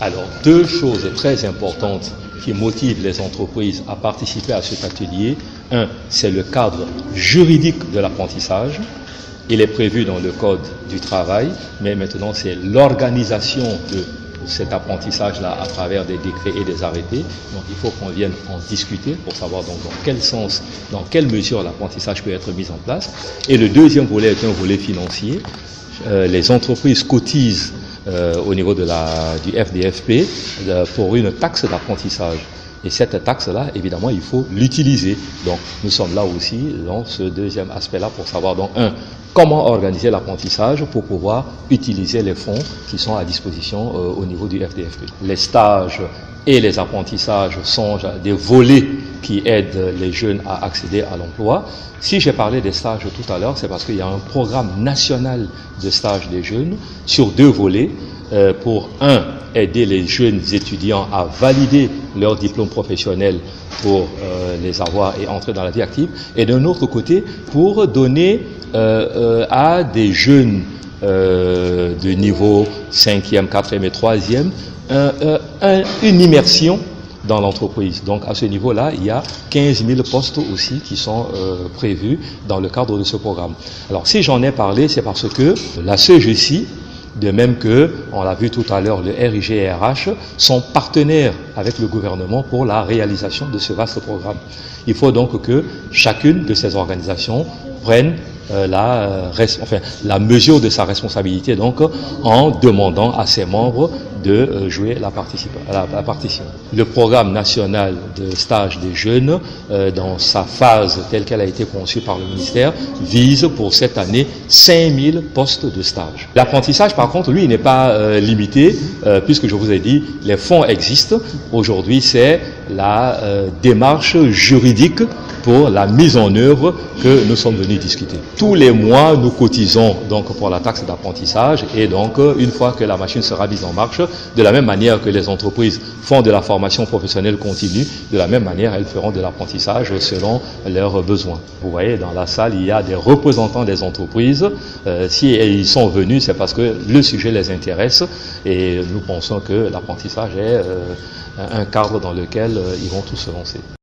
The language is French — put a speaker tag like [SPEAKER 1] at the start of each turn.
[SPEAKER 1] Alors, deux choses très importantes qui motivent les entreprises à participer à cet atelier. Un, c'est le cadre juridique de l'apprentissage. Il est prévu dans le Code du travail, mais maintenant c'est l'organisation de cet apprentissage-là à travers des décrets et des arrêtés. Donc il faut qu'on vienne en discuter pour savoir donc dans quel sens, dans quelle mesure l'apprentissage peut être mis en place. Et le deuxième volet est un volet financier. Les entreprises cotisent au niveau de du FDFP pour une taxe d'apprentissage. Et cette taxe-là, évidemment, il faut l'utiliser. Donc, nous sommes là aussi dans ce deuxième aspect-là pour savoir, donc, comment organiser l'apprentissage pour pouvoir utiliser les fonds qui sont à disposition au niveau du FDFP. Les stages et les apprentissages sont des volets qui aident les jeunes à accéder à l'emploi. Si j'ai parlé des stages tout à l'heure, c'est parce qu'il y a un programme national de stages des jeunes sur deux volets. Pour aider les jeunes étudiants à valider leur diplôme professionnel pour les avoir et entrer dans la vie active, et d'un autre côté pour donner à des jeunes de niveau 5e, 4e et 3e une immersion dans l'entreprise. Donc à ce niveau-là, il y a 15 000 postes aussi qui sont prévus dans le cadre de ce programme. Alors si j'en ai parlé, c'est parce que la CEGESI, de même que, on l'a vu tout à l'heure, le RIG et RH sont partenaires avec le gouvernement pour la réalisation de ce vaste programme. Il faut donc que chacune de ces organisations prenne la mesure de sa responsabilité, donc en demandant à ses membres de jouer la partition. Le programme national de stage des jeunes, dans sa phase telle qu'elle a été conçue par le ministère, vise pour cette année 5000 postes de stage. L'apprentissage, par contre, lui, n'est pas limité, puisque je vous ai dit, les fonds existent. Aujourd'hui, c'est la démarche juridique pour la mise en œuvre que nous sommes venus discuter. Tous les mois, nous cotisons donc pour la taxe d'apprentissage, et donc une fois que la machine sera mise en marche, de la même manière que les entreprises font de la formation professionnelle continue, de la même manière elles feront de l'apprentissage selon leurs besoins. Vous voyez, dans la salle, il y a des représentants des entreprises. Si ils sont venus, c'est parce que le sujet les intéresse, et nous pensons que l'apprentissage est un cadre dans lequel ils vont tous se lancer.